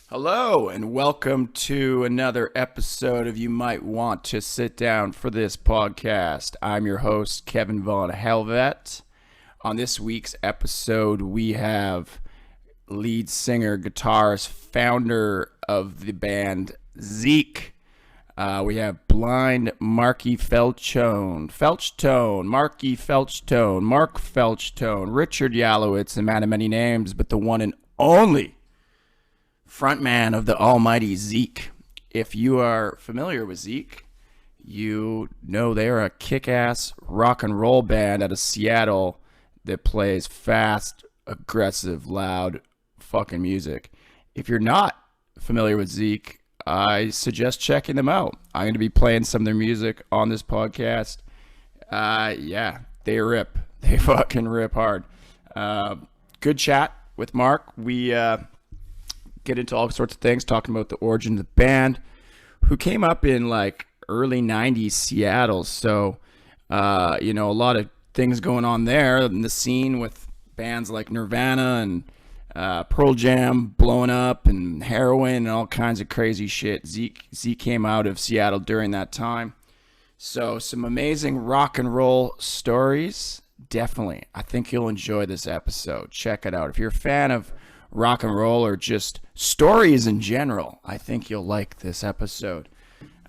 Hello, and welcome to another episode of You Might Want to Sit Down for This Podcast. I'm your host, Kevin Von Helvet. On this week's episode, we have lead singer, guitarist, founder of the band Zeke. We have blind Marky Felchtone, Marky Felchtone, Mark Felchtone, Richard Yalowitz, a man of many names, but the one and only frontman of the almighty Zeke. If you are familiar with Zeke, you know they're a kick-ass rock and roll band out of Seattle that plays fast, aggressive, loud fucking music. If you're not familiar with Zeke, I suggest checking them out. I'm going to be playing some of their music on this podcast. Yeah, they rip. They fucking rip hard. Good chat with Mark. We get into all sorts of things, talking about the origin of the band, who came up in like early 90s Seattle. So, a lot of things going on there in the scene with bands like Nirvana and Pearl Jam blowing up and heroin and all kinds of crazy shit. Zeke came out of Seattle during that time. So some amazing rock and roll stories. Definitely. I think you'll enjoy this episode. Check it out. If you're a fan of rock and roll or just stories in general, I think you'll like this episode.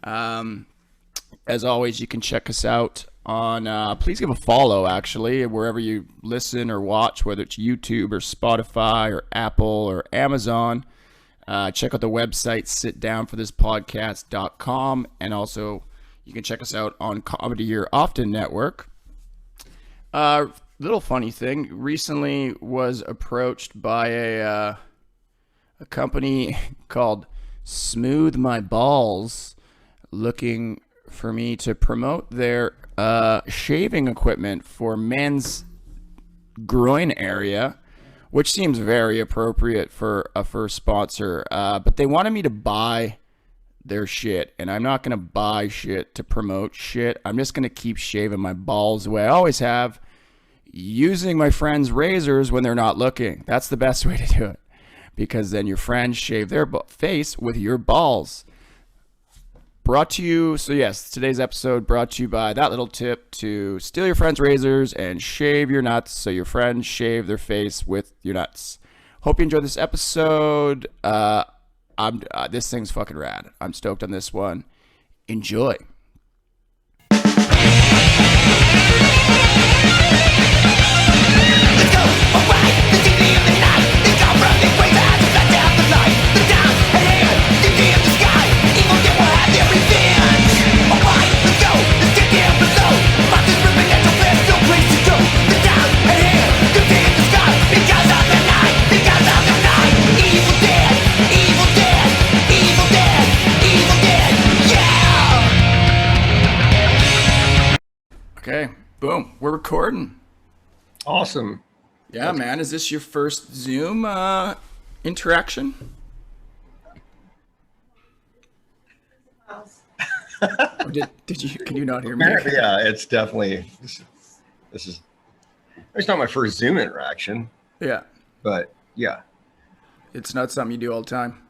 As always, you can check us out on please give a follow, actually, wherever you listen or watch, whether it's YouTube or Spotify or Apple or Amazon. Check out the website sitdownforthispodcast.com, and also you can check us out on Comedy Year Often Network. Little funny thing, recently was approached by a company called Smooth My Balls, looking for me to promote their shaving equipment for men's groin area, which seems very appropriate for a first sponsor. But they wanted me to buy their shit, and I'm not going to buy shit to promote shit. I'm just going to keep shaving my balls the way I always have, using my friends' razors when they're not looking. That's the best way to do it, because then your friends shave their face with your balls. Brought to you, so yes, today's episode brought to you by that little tip to steal your friends' razors and shave your nuts so your friends shave their face with your nuts. Hope you enjoyed this episode. This thing's fucking rad. I'm stoked on this one. Enjoy. Okay, boom, we're recording. Awesome. Yeah, man, is this your first Zoom interaction? Can you not hear me? Yeah, it's definitely, this is, it's not my first Zoom interaction. Yeah. But yeah. It's not something you do all the time.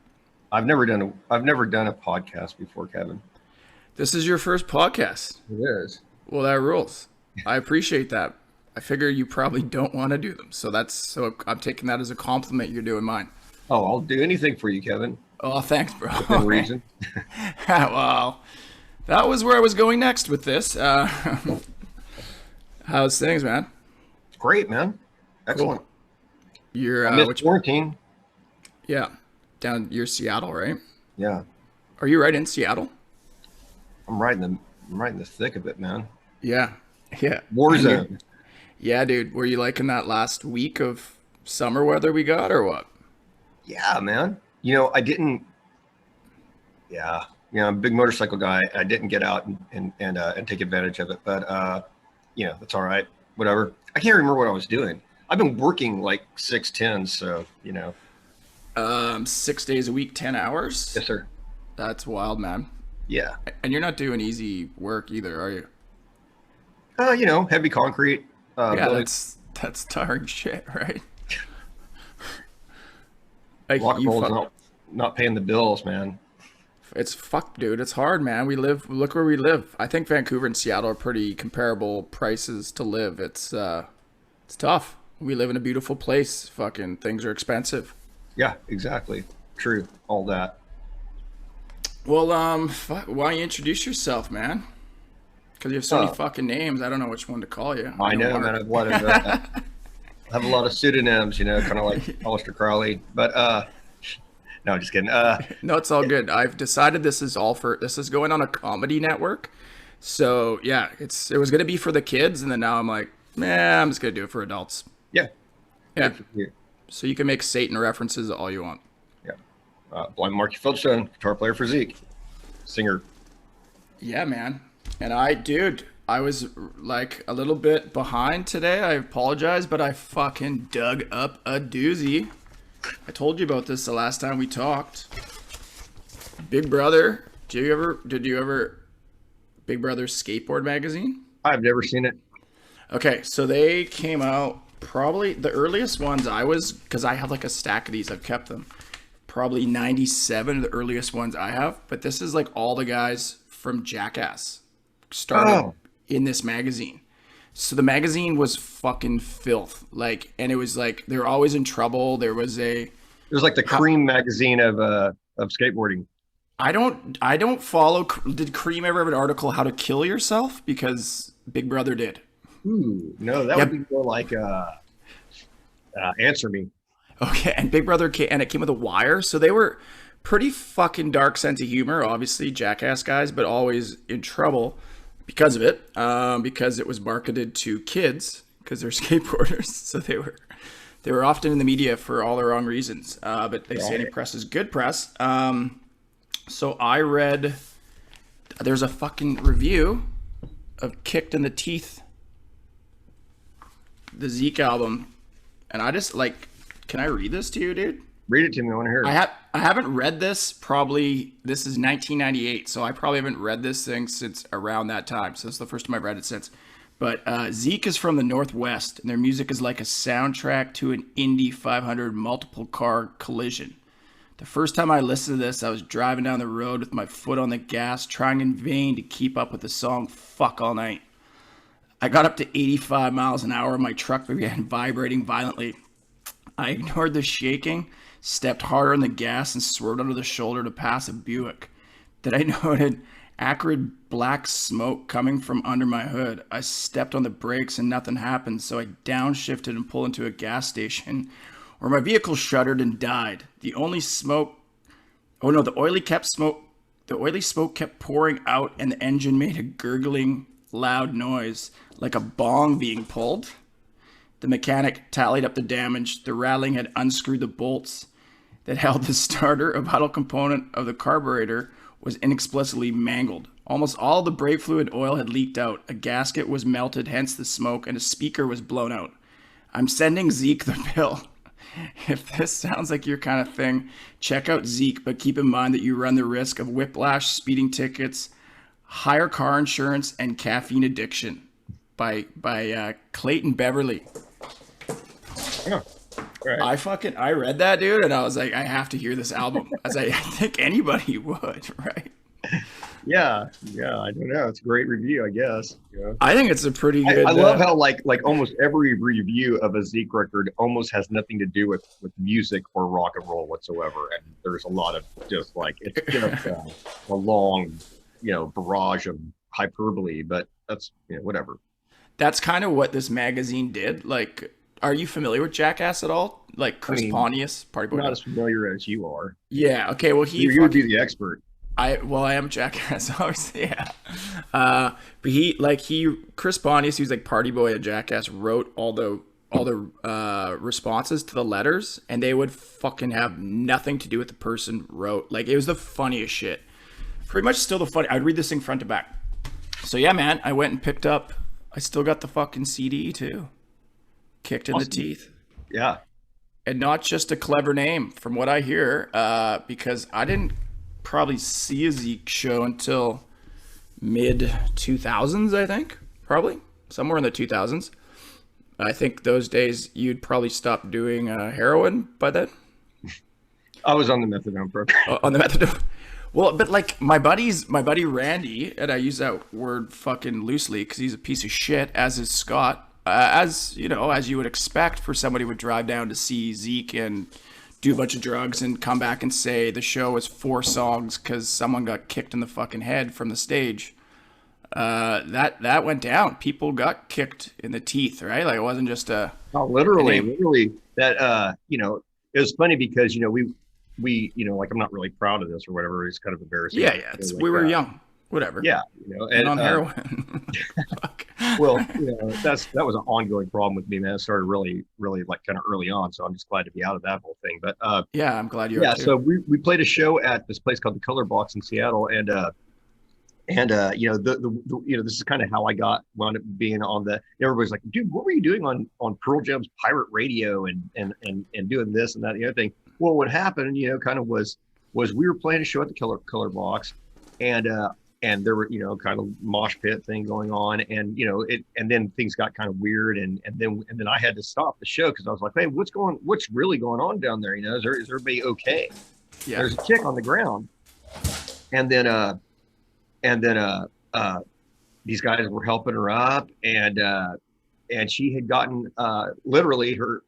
I've never done a podcast before, Kevin. This is your first podcast. It is. Well, that rules. I appreciate that. I figure you probably don't want to do them. So I'm taking that as a compliment. You're doing mine. Oh, I'll do anything for you, Kevin. Oh, thanks, bro. Within reason. Well, that was where I was going next with this. How's things, man? Great, man. Excellent. Cool. You're which quarantine? Yeah, you're Seattle, right? Yeah. Are you right in Seattle? I'm right in the thick of it, man. Yeah. War zone. Yeah, dude. Were you liking that last week of summer weather we got, or what? Yeah, man. I didn't. Yeah, I'm a big motorcycle guy. I didn't get out and take advantage of it, but that's all right. Whatever. I can't remember what I was doing. I've been working like 6 10s, so 6 days a week, 10 hours. Yes, sir. That's wild, man. Yeah. And you're not doing easy work either, are you? Heavy concrete. Yeah, that's tiring shit, right? Rock and roll is not not paying the bills, man. It's fuck, dude. It's hard, man. Look where we live. I think Vancouver and Seattle are pretty comparable prices to live. It's tough. We live in a beautiful place. Fucking things are expensive. Yeah, exactly. True. All that. Well, why don't you introduce yourself, man? Because you have so many fucking names. I don't know which one to call you. I know, man. I have a lot of pseudonyms, kind of like Aleister Crowley. But no, just kidding. No, it's all good. I've decided this is going on a comedy network. So yeah, it was gonna be for the kids, and then now I'm like, nah, I'm just gonna do it for adults. Yeah. Yeah. So you can make Satan references all you want. Yeah. Blind Mark Felchtone, guitar player for Zeke, singer. Yeah, man. And I was like a little bit behind today. I apologize, but I fucking dug up a doozy. I told you about this the last time we talked. Big Brother. Did you ever Big Brother skateboard magazine? I've never seen it. Okay, so they came out probably the earliest ones because I have like a stack of these. I've kept them. Probably 97 of the earliest ones I have, but this is like all the guys from Jackass started in this magazine. So the magazine was fucking filth. Like, and it was like they were always in trouble. It was like the Cream magazine of skateboarding. I don't follow. Did Cream ever have an article how to kill yourself? Because Big Brother did. Ooh, no, that would be more like Answer Me. Okay, and Big Brother and it came with a wire, so they were pretty fucking dark sense of humor. Obviously, Jackass guys, but always in trouble because of it. Because it was marketed to kids because they're skateboarders, so they were often in the media for all the wrong reasons. But they say any press is good press. So I read there's a fucking review of Kicked in the Teeth, the Zeke album, and I just like, can I read this to you, dude? Read it to me. I want to hear it. I haven't read this this is 1998, so I probably haven't read this thing since around that time. So this is the first time I've read it since. But Zeke is from the Northwest, and their music is like a soundtrack to an Indy 500 multiple car collision. The first time I listened to this, I was driving down the road with my foot on the gas, trying in vain to keep up with the song Fuck All Night. I got up to 85 miles an hour and my truck began vibrating violently. I ignored the shaking, stepped harder on the gas, and swerved under the shoulder to pass a Buick. Then I noted acrid black smoke coming from under my hood. I stepped on the brakes and nothing happened, so I downshifted and pulled into a gas station where my vehicle shuddered and died. The oily smoke kept pouring out, and the engine made a gurgling, loud noise like a bong being pulled. The mechanic tallied up the damage. The rattling had unscrewed the bolts that held the starter. A vital component of the carburetor was inexplicably mangled. Almost all the brake fluid oil had leaked out. A gasket was melted, hence the smoke, and a speaker was blown out. I'm sending Zeke the bill. If this sounds like your kind of thing, check out Zeke, but keep in mind that you run the risk of whiplash, speeding tickets, higher car insurance, and caffeine addiction. By Clayton Beverly. Oh, right. I read that, dude, and I was like, I have to hear this album, as I think anybody would, right? Yeah, I don't know. It's a great review, I guess. Yeah. I think it's a pretty good. I love how like almost every review of a Zeke record almost has nothing to do with music or rock and roll whatsoever, and there's a lot of just like it's just a long, barrage of hyperbole, but that's whatever. That's kind of what this magazine did. Like, are you familiar with Jackass at all? Like Chris Pontius, Party Boy? Not as familiar as you are. Yeah. Okay. Well, you would be the expert. I am Jackass, obviously. Yeah. But Chris Pontius, who's like Party Boy at Jackass, wrote all the responses to the letters, and they would fucking have nothing to do with the person wrote. Like, it was the funniest shit. Pretty much still the funny. I'd read this thing front to back. So yeah, man, I went and picked up. I still got the fucking CD too. Kicked in the Teeth. Yeah. And not just a clever name, from what I hear, because I didn't probably see a Zeke show until mid 2000s, I think. Probably. Somewhere in the 2000s. I think those days you'd probably stop doing heroin by then. I was on the methadone program. On the methadone. Well, but like my buddy Randy, and I use that word fucking loosely because he's a piece of shit, as is Scott. As you know, as you would expect for somebody who would drive down to see Zeke and do a bunch of drugs and come back and say the show was 4 songs because someone got kicked in the fucking head from the stage. That went down. People got kicked in the teeth, right? Like it wasn't just a literally that. It was funny because we like I'm not really proud of this or whatever. It's kind of embarrassing. Yeah. We were young, whatever. Yeah, and on heroin. Well, that was an ongoing problem with me, man. It started really, really like kind of early on. So I'm just glad to be out of that whole thing. But yeah, I'm glad you're. Yeah, so we played a show at this place called the Color Box in Seattle, and this is kind of how I wound up being on the. Everybody's like, dude, what were you doing on Pearl Jam's pirate radio and doing this and that and the other thing? Well, what happened, kind of was we were playing a show at the Color Box, and there were kind of mosh pit thing going on, and and then things got kind of weird, and then I had to stop the show because I was like, hey, what's really going on down there? Is everybody okay? Yeah. There's a chick on the ground, and then these guys were helping her up, and she had gotten literally her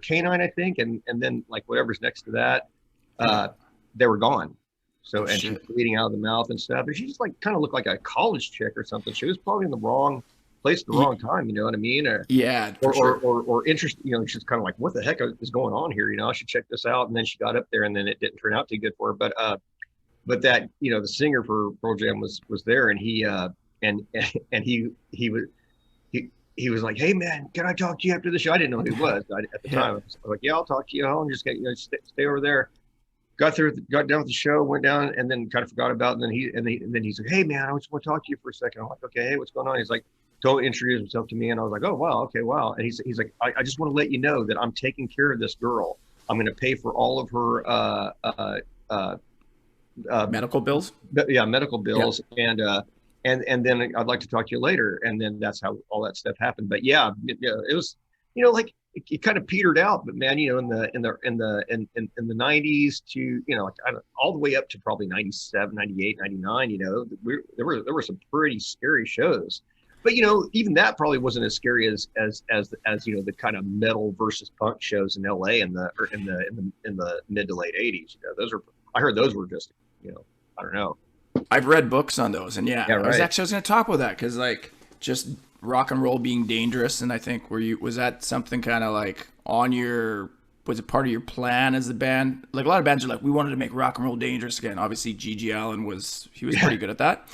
canine, I think, and then like whatever's next to that, they were gone. So and she was bleeding out of the mouth and stuff. And she just like kind of looked like a college chick or something. She was probably in the wrong place at the wrong time. You know what I mean? Or interest. She's kind of like, what the heck is going on here? I should check this out. And then she got up there, and then it didn't turn out too good for her. But that the singer for Pearl Jam was there, and he was like, hey man, can I talk to you after the show? I didn't know who he was at the time. I was like, yeah, I'll talk to you home. Just stay over there. Got down with the show, went down, and then kind of forgot about it. And then he's like, hey man, I just want to talk to you for a second. I'm like, okay, hey, what's going on? He's like, totally introduced himself to me, and I was like, oh wow, okay, wow. And he's like, I just want to let you know that I'm taking care of this girl. I'm going to pay for all of her medical bills. Yeah, medical bills, yeah. And then I'd like to talk to you later. And then that's how all that stuff happened. But yeah, it was, like it kind of petered out. But man, in the 90s to all the way up to probably 97, 98, 99. There were some pretty scary shows. But even that probably wasn't as scary as the kind of metal versus punk shows in LA in the mid to late 80s. I heard those were just I don't know. I've read books on those, and right. I was going to talk about that because like just rock and roll being dangerous, and I think was that something kind of like was it part of your plan as a band? Like a lot of bands are like, we wanted to make rock and roll dangerous again. Obviously, G.G. Allin was pretty good at that.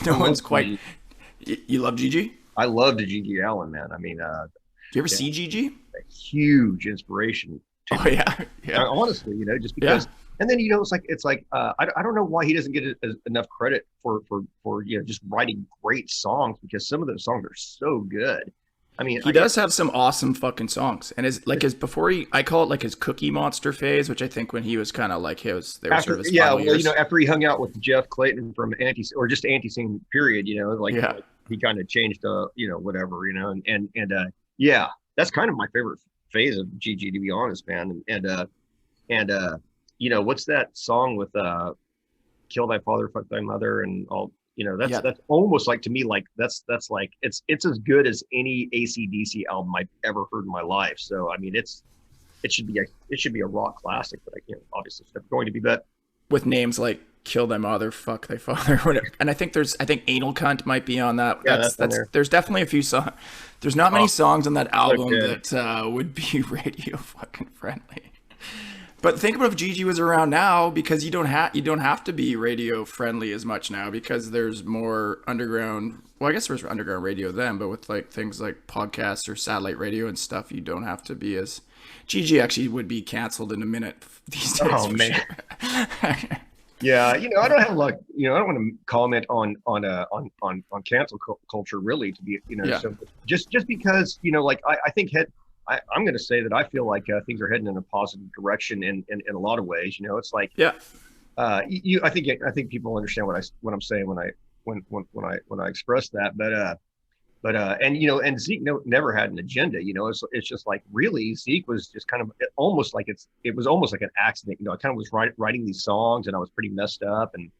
No one's quite. You love G.G.? I loved G.G. Allin, man. I mean, do you ever see G.G.? A huge inspiration. Oh yeah. Honestly, just because. Yeah. And then it's like I don't know why he doesn't get enough credit for just writing great songs, because some of those songs are so good. I mean, he does have some awesome fucking songs, and I call it like his Cookie Monster phase, which I think when he was kind of like years. After he hung out with Jeff Clayton from Anti-Scene period, like he kind of changed whatever, and that's kind of my favorite phase of GG, to be honest, man, and what's that song with kill thy father, fuck thy mother, and all, that's almost like, to me, like that's like it's as good as any AC/DC album I've ever heard in my life. So I mean, it should be a rock classic, but obviously it's never going to be. But with names like kill thy mother, fuck thy father, whatever. And I think anal cunt might be on that. That's there's definitely a few songs. There's not many songs on that album that would be radio fucking friendly. But think about if Gigi was around now, because you don't have to be radio friendly as much now, because there's more underground. Well, I guess there was underground radio then, but with like things like podcasts or satellite radio and stuff, you don't have to be as. Gigi actually would be canceled in a minute these days. Oh man. Sure. Yeah, I don't have I don't want to comment on cancel culture, really, to be so just because I think I'm going to say that I feel like things are heading in a positive direction in a lot of ways. It's like, I think people understand what I'm saying when I express that. But But and Zeke never had an agenda. It's just like really Zeke was just kind of almost like it was almost like an accident. I kind of was writing these songs and I was pretty messed up and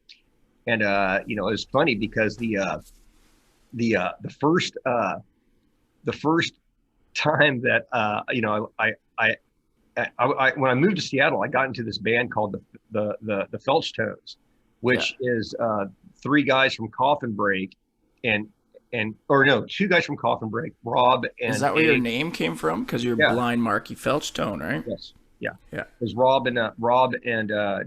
it was funny because the first time that I when I moved to Seattle, I got into this band called the Felchtones, which is three guys from Coffin Break or no, two guys from Coffin Break, Rob and Is that where your name came from? Because you're blind Marky Felchtone, right? Yes. Yeah. Yeah. It was Rob and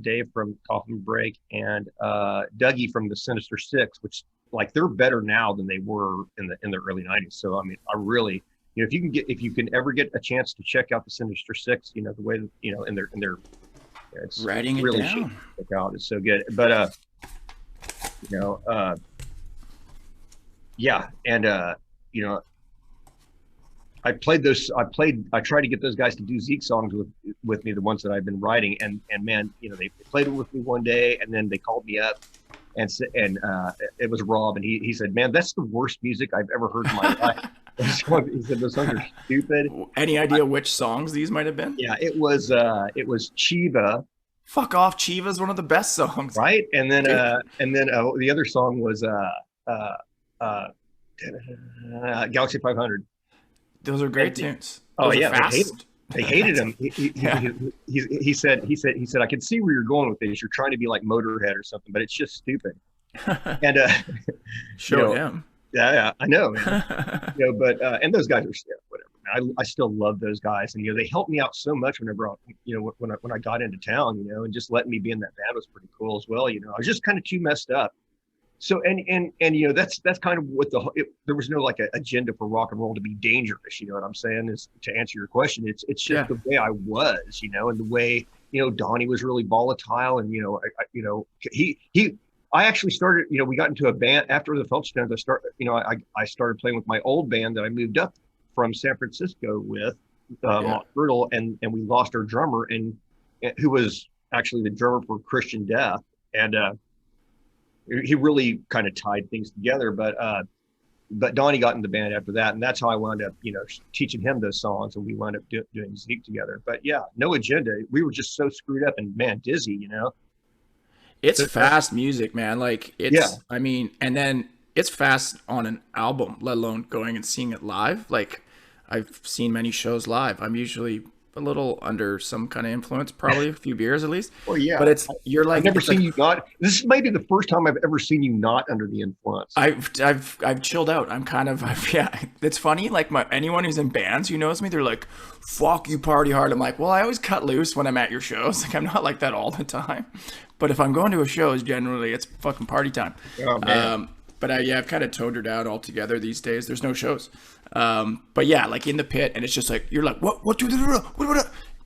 Dave from Coffin Break and Dougie from the Sinister Six, which like they're better now than they were in the early '90s. So I mean, I really, if you can ever get a chance to check out the Sinister Six, the way that, in their it's writing it really down. Check out. It's so good. But yeah, and I tried to get those guys to do Zeke songs with me, the ones that I've been writing, and man, they played it with me one day, and then they called me up, and it was Rob, and he said, "Man, that's the worst music I've ever heard in my life." He said those songs are stupid. Any idea which songs these might have been? Yeah, it was Chiva. Fuck off, Chiva's one of the best songs, right? And then the other song was Galaxy 500. Those are great tunes. Those yeah, they hated him. He said, I can see where you're going with this. You're trying to be like Motorhead or something, but it's just stupid. And show him. Yeah, I know, man. But and those guys are whatever. I still love those guys, and they helped me out so much whenever when I got into town, and just letting me be in that band was pretty cool as well. I was just kind of too messed up. So and that's kind of what there was no like agenda for rock and roll to be dangerous. You know what I'm saying? Is to answer your question, it's just the way I was, and the way Donnie was really volatile, and I actually started, we got into a band after the Felchtones. I started playing with my old band that I moved up from San Francisco with, Motörhead, and we lost our drummer, and who was actually the drummer for Christian Death, and he really kind of tied things together. But Donnie got in the band after that, and that's how I wound up, teaching him those songs, and we wound up doing Zeke together. But yeah, no agenda. We were just so screwed up and man, dizzy, It's fast music, man. Like I mean, and then it's fast on an album, let alone going and seeing it live. Like I've seen many shows live. I'm usually a little under some kind of influence, probably a few beers at least. Well, yeah. But you're like, I've never seen you not. This might be the first time I've ever seen you not under the influence. I've chilled out. I'm kind of It's funny. Like anyone who's in bands who knows me, they're like, "Fuck you, party hard." I'm like, well, I always cut loose when I'm at your shows. Like I'm not like that all the time. But if I'm going to a show, generally it's fucking party time. Oh, man. But I've kind of toned her down altogether these days. There's no shows. But yeah, like in the pit, and it's just like, you're like, what,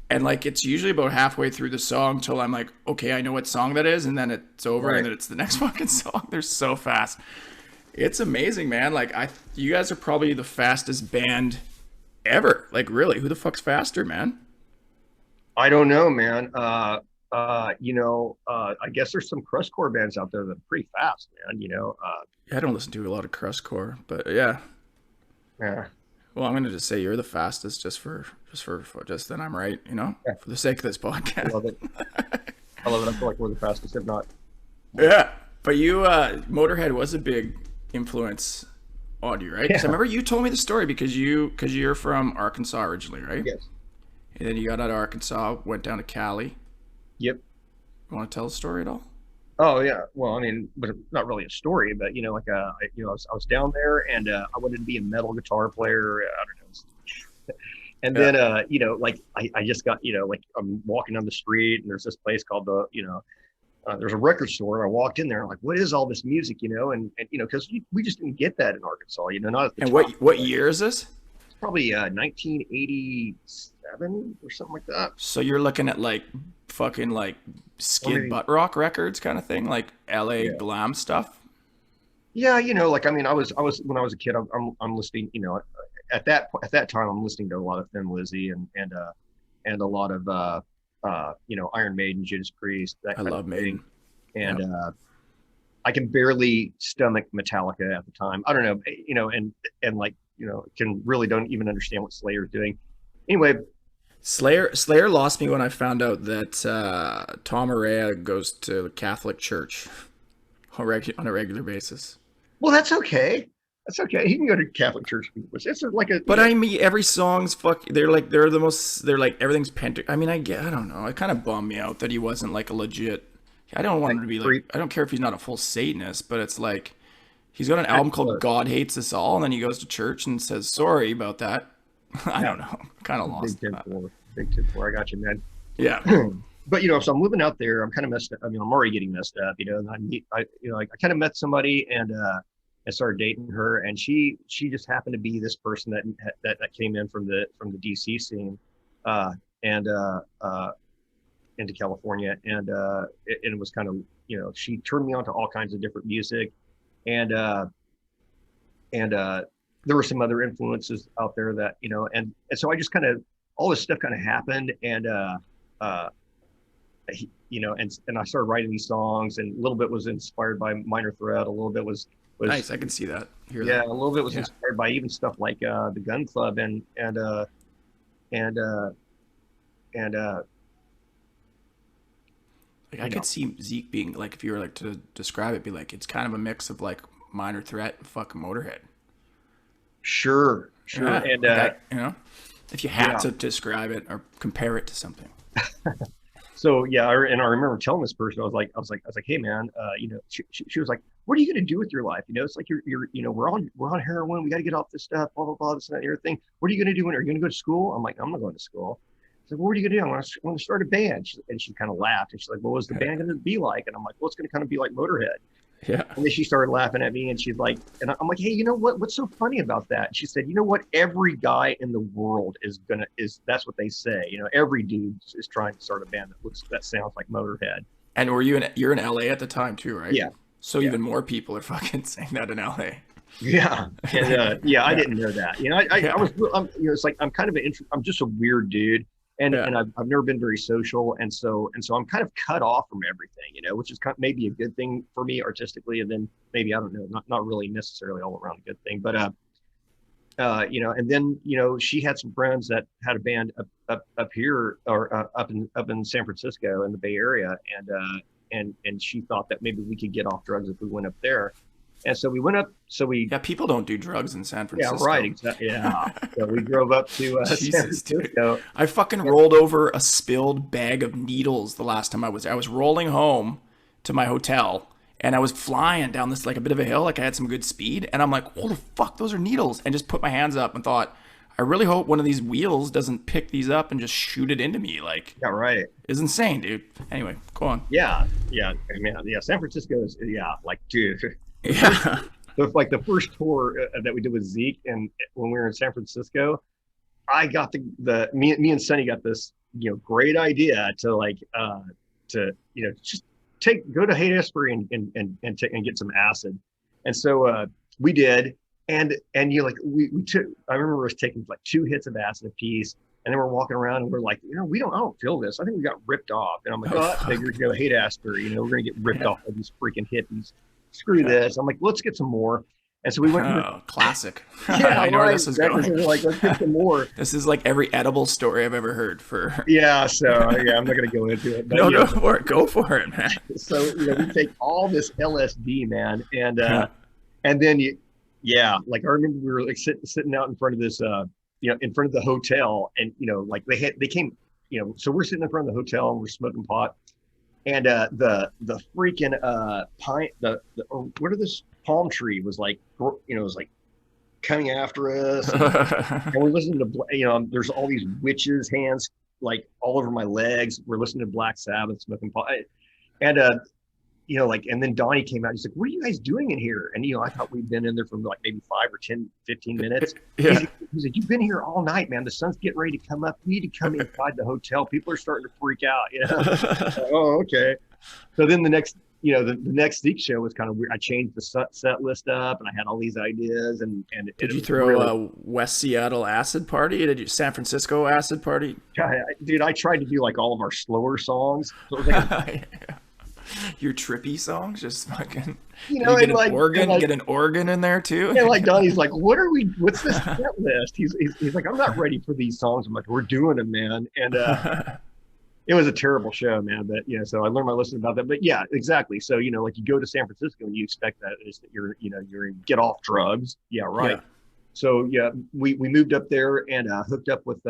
and like, it's usually about halfway through the song till I'm like, okay, I know what song that is. And then it's over, right. And then it's the next fucking song. They're so fast. It's amazing, man. Like you guys are probably the fastest band ever. Like really, who the fuck's faster, man? I don't know, man. I guess there's some crustcore bands out there that are pretty fast, man. I don't listen to a lot of crustcore, but yeah. Yeah. Well, I'm gonna just say you're the fastest, just then I'm right, for the sake of this podcast. I love it. I feel like we're the fastest, if not. Yeah, but you, Motorhead was a big influence on you, right? Because I remember you told me the story because you're from Arkansas originally, right? Yes. And then you got out of Arkansas, went down to Cali. Yep. You want to tell the story at all? Oh yeah. Well, I mean, but not really a story, but I was down there, and I wanted to be a metal guitar player. I don't know. And then I just got like I'm walking down the street, and there's this place called there's a record store, and I walked in there, and I'm like, what is all this music, and because we just didn't get that in Arkansas, not at the And top. what year is this? It's probably 1987 or something like that. So you're looking at like fucking like skid butt rock records kind of thing, like LA glam stuff. Yeah, like I mean, I was when I was a kid, I'm listening, at that time I'm listening to a lot of Thin Lizzy and a lot of Iron Maiden, Judas Priest. I love Maiden. And I can barely stomach Metallica at the time. I don't know, and like, don't even understand what Slayer's doing. Anyway, Slayer lost me when I found out that Tom Araya goes to Catholic church on a regular basis. well, that's okay. That's okay. He can go to Catholic church. It's like a. But I mean, every song's fuck. They're like everything's I mean, I don't know. It kind of bummed me out that he wasn't like a legit. I don't want him to be like. I don't care if he's not a full Satanist, but it's like he's got an album called "God Hates Us All," and then he goes to church and says sorry about that. I don't know. Kind of lost. Big 10-4. I got you, man. Yeah. But so I'm living out there. I'm kind of messed up. I mean, I'm already getting messed up. And I kind of met somebody, and I started dating her, and she just happened to be this person that came in from the DC scene, and into California, and it was kind of she turned me on to all kinds of different music, and there were some other influences out there that and so I just kind of all this stuff kind of happened, and and I started writing these songs, and a little bit was inspired by Minor Threat, a little bit was nice. I can see that. A little bit was inspired by even stuff like the Gun Club and I could see Zeke being like, if you were like to describe it, be like it's kind of a mix of like Minor Threat and fucking Motorhead. Sure. Yeah, and if you had to describe it or compare it to something. So I remember telling this person, I was like, hey man, she was like, what are you going to do with your life? It's like you're we're on heroin. We got to get off this stuff, blah, blah, blah, this and that, everything. What are you going to do? Are you going to go to school? I'm like, I'm not going to school. I said, well, what are you going to do? I want to start a band. And she kind of laughed, and she's like, well, what's the band going to be like? And I'm like, well, it's going to kind of be like Motorhead. Yeah. And then she started laughing at me, and she's like, and I'm like, hey, you know what? What's so funny about that? And she said, you know what? Every guy in the world that's what they say. Every dude is trying to start a band that sounds like Motorhead. And you're in LA at the time too, right? Yeah. So even more people are fucking saying that in LA. Yeah. And, I didn't know that. It's like, I'm kind of I'm just a weird dude. And I've never been very social, and so I'm kind of cut off from everything, which is maybe a good thing for me artistically, and then maybe, I don't know, not really necessarily all around a good thing, but and then she had some friends that had a band up here, or up in San Francisco in the Bay Area, and she thought that maybe we could get off drugs if we went up there. And so we went up. People don't do drugs in San Francisco. Yeah, right. Exactly. Yeah. So we drove up to Jesus, San Francisco. Dude. I fucking rolled over a spilled bag of needles the last time I was there. I was rolling home to my hotel, and I was flying down this like a bit of a hill, like I had some good speed, and I'm like, holy fuck, those are needles, and just put my hands up and thought, I really hope one of these wheels doesn't pick these up and just shoot it into me. Like, yeah, right. It's insane, dude. Anyway, go on. Yeah, man. Yeah, San Francisco is, like, dude. Yeah. Like the first tour that we did with Zeke, and when we were in San Francisco, I got me and Sonny got this great idea to just go to Haight-Ashbury and get some acid, and so we did, and we took, I remember us taking like 2 hits of acid apiece, and then we're walking around and we're like, I don't feel this. I think we got ripped off, and I'm like, that figures, Haight-Ashbury, we're gonna get ripped off by these freaking hippies. Screw this. I'm like, let's get some more. And so we went. Classic. Yeah, I know where this is going. Like, let's get some more. This is like every edible story I've ever heard for. Yeah. So I'm not going to go into it. But, no, go for it, man. So we take all this LSD, man, and then like I remember we were like sitting out in front of this, in front of the hotel, and like they came, so we're sitting in front of the hotel and we're smoking pot. And the freaking pine, what are this palm tree was like, was like coming after us, and we're listening to, there's all these witches' hands like all over my legs. We're listening to Black Sabbath, smoking pot, and and then Donnie came out. He's like, "What are you guys doing in here?" And I thought we'd been in there for like maybe 5 or 10, 15 minutes. Yeah. He's like, "You've been here all night, man. The sun's getting ready to come up. You need to come inside the hotel. People are starting to freak out." Oh, okay. So then the next Zeke show was kind of weird. I changed the set list up, and I had all these ideas. And did you throw a West Seattle acid party? Did you San Francisco acid party? Dude, I tried to do like all of our slower songs. So it was like Your trippy songs, just fucking. You Did know, you get and an like, organ? and like, Get an organ in there too? and like Donnie's like, what's this set list? He's like, I'm not ready for these songs. I'm like, we're doing them, man. And it was a terrible show, man. But yeah, so I learned my lesson about that. But yeah, exactly. So, you know, like you go to San Francisco and you expect that is that you're get off drugs. Yeah, right. Yeah. So yeah, we moved up there and hooked up with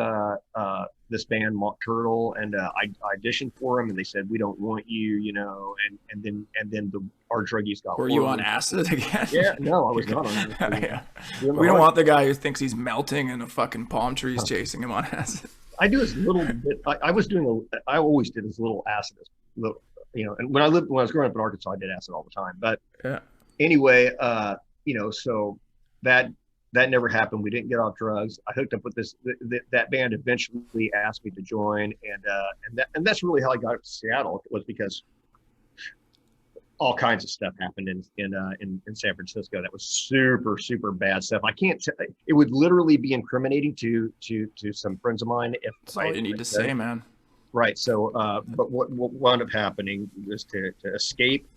this band Mock Turtle, and I auditioned for them, and they said we don't want you, you know, and then our drug use got Were you on acid again? Yeah, no, I was not on acid. Yeah. We don't want the guy who thinks he's melting and a fucking palm tree's chasing him on acid. I do as little bit. I always did as little acid as little, you know. And when I was growing up in Arkansas, I did acid all the time. But yeah. Anyway, you know, so that never happened. We didn't get off drugs. I hooked up with that band. Eventually asked me to join, and that's really how I got to Seattle. It was because all kinds of stuff happened in San Francisco that was super bad stuff. I can't. It would literally be incriminating to some friends of mine if that's all you need to say, man. Right. So, but what wound up happening was to escape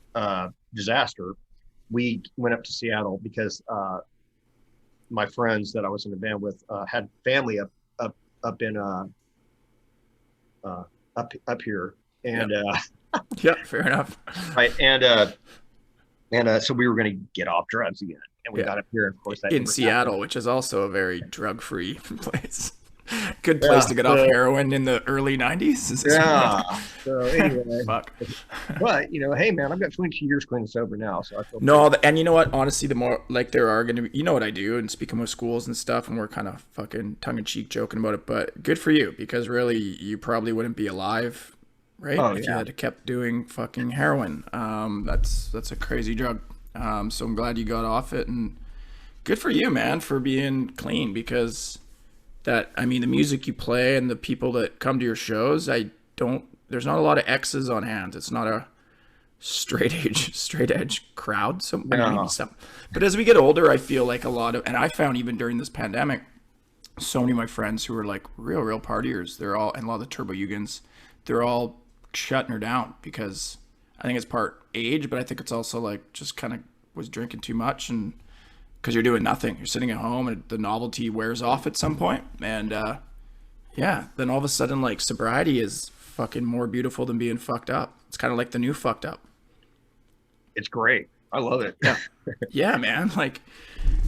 disaster. We went up to Seattle because my friends that I was in the band with had family up in up here, and yeah, fair enough. Right, and so we were going to get off drugs again, and we got up here. And of course, that in Seattle, happened. Which is also a very drug-free place. Good place to get off heroin in the early 90s. Yeah. So anyway, fuck. But you know, hey man, I've got 22 years clean and sober now, so I feel and you know what? Honestly, the more like there are going to be, you know what I do, and speaking with schools and stuff, and we're kind of fucking tongue-in-cheek joking about it, but good for you, because really, you probably wouldn't be alive, right? If you had kept doing fucking heroin. That's a crazy drug. So I'm glad you got off it, and good for you, man, for being clean, because I mean, the music you play and the people that come to your shows, there's not a lot of X's on hands. It's not a straight edge crowd. So maybe some, but as we get older, I feel like a lot of, and I found even during this pandemic, so many of my friends who are like real partiers, and a lot of the Turbo Yugans, they're all shutting her down because I think it's part age, but I think it's also like just kind of was drinking too much, and because you're doing nothing, you're sitting at home, and the novelty wears off at some point, and then all of a sudden, like, sobriety is fucking more beautiful than being fucked up. It's kind of like the new fucked up. It's great. I love it. Yeah, man. Like,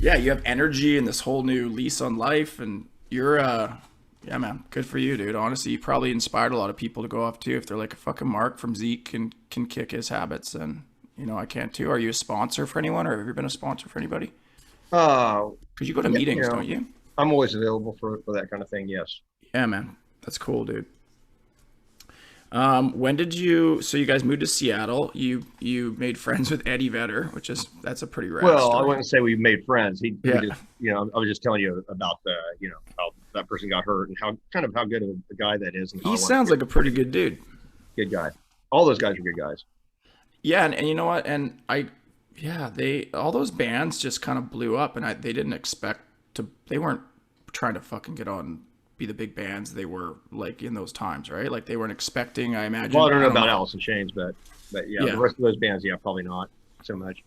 yeah, you have energy and this whole new lease on life, and you're yeah, man, good for you, dude. Honestly, you probably inspired a lot of people to go off too. If they're like, a fucking Mark from Zeke can kick his habits, and you know I can too. Are you a sponsor for anyone, or have you been a sponsor for anybody? Because you go to meetings, don't you? I'm always available for that kind of thing. Yes. Yeah, man, that's cool, dude. When did you? So you guys moved to Seattle. You made friends with Eddie Vedder, that's a pretty rad story. I wouldn't say we made friends. He just, you know, I was just telling you about how that person got hurt and how good of a guy that is. And he sounds like a pretty good dude. Good guy. All those guys are good guys. Yeah, and you know what? And all those bands just kind of blew up, and they didn't expect to. They weren't trying to fucking get on, be the big bands they were like in those times, right? Like they weren't expecting, I imagine. Well, I don't know about Alice in Chains, but yeah, the rest of those bands, probably not so much.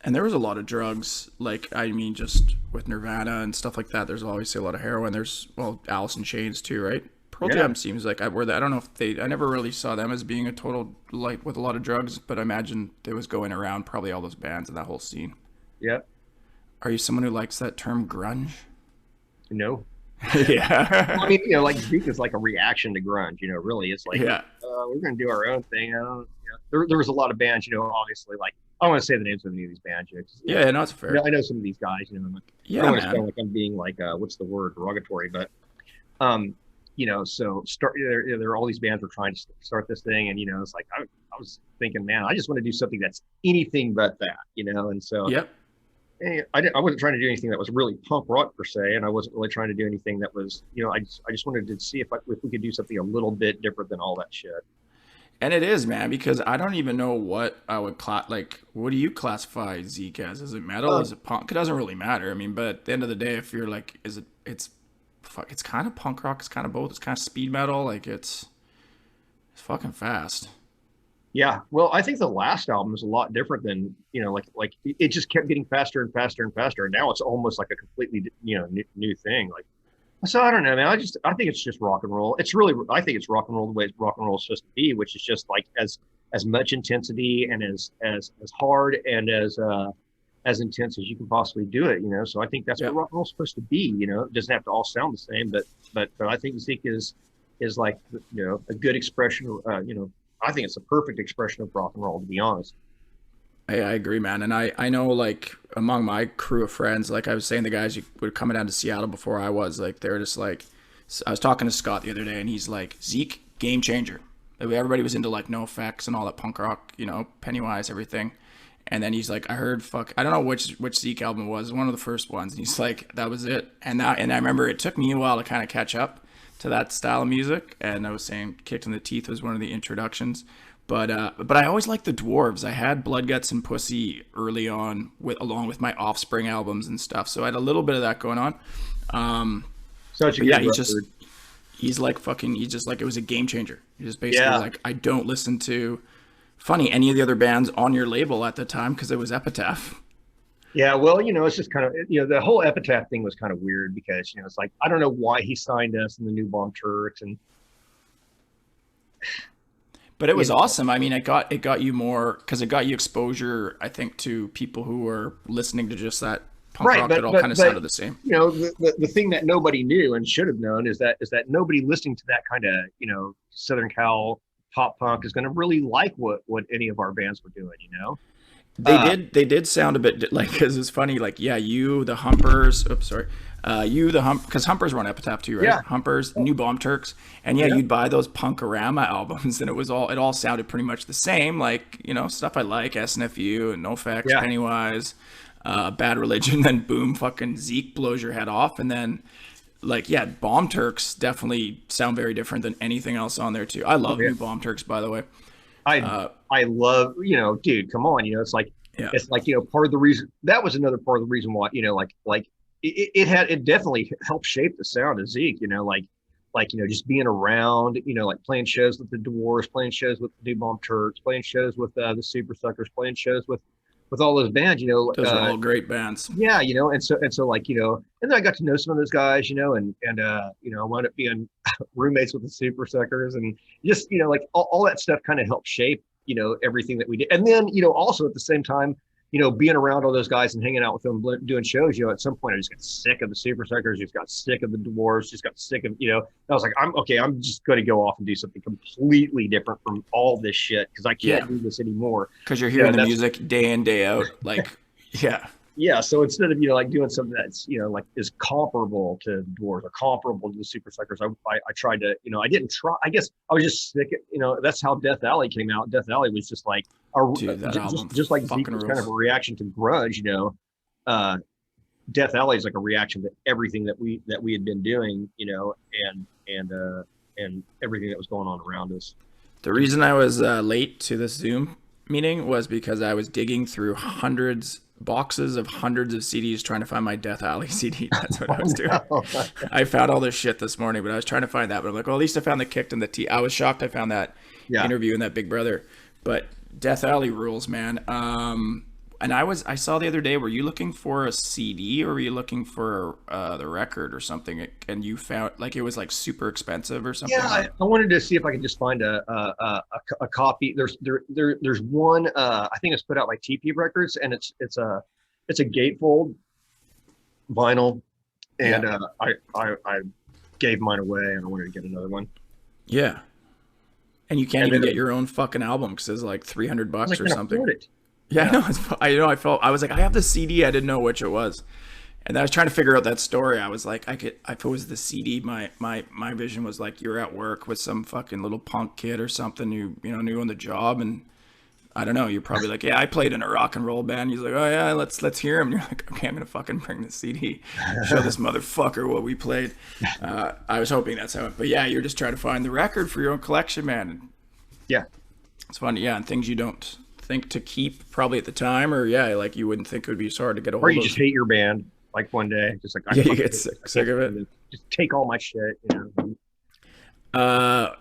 And there was a lot of drugs, like, I mean, just with Nirvana and stuff like that. There's obviously a lot of heroin. There's, Alice in Chains too, right? Pearl Jam seems like I don't know if I never really saw them as being a total light with a lot of drugs, but I imagine it was going around probably all those bands and that whole scene. Yep. Are you someone who likes that term grunge? No. Yeah. Well, I mean, like Zeke is like a reaction to grunge, really. It's like, we're going to do our own thing. There was a lot of bands, obviously, like, I don't want to say the names of any of these bands. Yeah, no, it's fair. I know some of these guys, I don't want to sound like I'm being like, what's the word, derogatory, but, so there are all these bands were trying to start this thing, and it's like I was thinking, man, I just want to do something that's anything but that, and so I wasn't trying to do anything that was really punk rock per se, and I wasn't really trying to do anything that was, I just wanted to see if we could do something a little bit different than all that shit. And it is, man, because I don't even know what I would what do you classify Zeke as? Is it metal? Is it punk? It doesn't really matter. I mean, but at the end of the day, if you're like, it's kind of punk rock, it's kind of both, it's kind of speed metal, like it's fucking fast. Yeah. Well, I think the last album is a lot different than, like it just kept getting faster and faster and faster. And now it's almost like a completely, new thing. Like, so I don't know, man. I think it's just rock and roll. I think it's rock and roll the way rock and roll is supposed to be, which is just like as much intensity and as hard and as intense as you can possibly do it, So I think that's what rock and roll is supposed to be, It doesn't have to all sound the same, but I think Zeke is like, a good expression of, I think it's a perfect expression of rock and roll, to be honest. I agree, man. And I know, like, among my crew of friends, like I was saying, the guys who were coming down to Seattle before I was, like, they're just like, I was talking to Scott the other day, and he's like, Zeke, game changer. Like, everybody was into, like, No Effects and all that punk rock, Pennywise, everything. And then he's like, I heard, I don't know which Zeke album it was, one of the first ones. And he's like, that was it. And I remember it took me a while to kind of catch up to that style of music. And I was saying Kicked in the Teeth was one of the introductions. But I always liked the Dwarves. I had Blood, Guts, and Pussy early on, along with my Offspring albums and stuff. So I had a little bit of that going on. Such a good record. He's just like, it was a game changer. He's just basically like, I don't listen to any of the other bands on your label at the time because it was Epitaph. Yeah, well, it's just kind of, the whole Epitaph thing was kind of weird because, it's like, I don't know why he signed us in the New Bomb Turks and. But it was awesome. I mean, it got you more because it got you exposure, I think, to people who were listening to just that punk rock that all kind of sounded the same. The thing that nobody knew and should have known is that nobody listening to that kind of, Southern Cal pop punk is going to really like what any of our bands were doing, They did sound a bit like, because it's funny, like, you, the Humpers, because Humpers were on Epitaph too, right? Yeah. Humpers, New Bomb Turks, and you'd buy those Punkorama albums, and it all sounded pretty much the same, like, stuff I like, SNFU and NoFX, Pennywise, Bad Religion, then boom, fucking Zeke blows your head off, and then, like, Bomb Turks definitely sound very different than anything else on there too. I love New Bomb Turks, by the way. I love, dude, come on, it's like, part of the reason, that was another part of the reason why, it definitely helped shape the sound of Zeke, just being around, like playing shows with the Dwarves, playing shows with the New Bomb Turks, playing shows with the Super Suckers, playing shows with all those bands, those are all great bands. Yeah, and so like, and then I got to know some of those guys, and I wound up being roommates with the Super Suckers, and just, like all that stuff kind of helped shape, everything that we did. And then, also at the same time, being around all those guys and hanging out with them doing shows, at some point I just got sick of the Super Suckers, just got sick of the Dwarves, just got sick of, I was like, I'm just going to go off and do something completely different from all this shit because I can't do this anymore. Because you're hearing the music day in, day out. Like, Yeah. So instead of, like doing something that's, like is comparable to the Dwarves or comparable to the Super Suckers, I tried to, I didn't try, I guess I was just sick. That's how Death Alley came out. Death Alley was just like, just like Zeke was kind of a reaction to grunge, Death Alley is like a reaction to everything that we had been doing, and everything that was going on around us. The reason I was late to this Zoom meeting was because I was digging through boxes of hundreds of CDs trying to find my Death Alley CD. That's what I was doing. I found all this shit this morning, but I was trying to find that. But I'm like, well, at least I found the Kicked and the Teeth. I was shocked I found that interview in that Big Brother. But Death Alley rules, man. And I saw the other day, were you looking for a CD or were you looking for the record or something? And you found, like, it was like super expensive or something? Yeah, I wanted to see if I could just find a copy. There's one, I think it's put out by TP Records, and it's a gatefold vinyl, and I gave mine away, and I wanted to get another one. Yeah. And you can't even get your own fucking album because it's like $300 or something. Yeah, I was like, I have the CD. I didn't know which it was. And I was trying to figure out that story. I was like, if it was the CD, my vision was like, you're at work with some fucking little punk kid or something who, new on the job. And I don't know, you're probably like, yeah, I played in a rock and roll band. He's like, oh yeah, let's hear him. And you're like, okay, I'm going to fucking bring the CD, show this motherfucker what we played. I was hoping that's how it, but yeah, you're just trying to find the record for your own collection, man. Yeah. It's funny. Yeah. And things you don't think to keep probably at the time, or like you wouldn't think it would be so hard to get a hold of. Or you just hate your band, like one day, just like you get sick of it. Just take all my shit. Do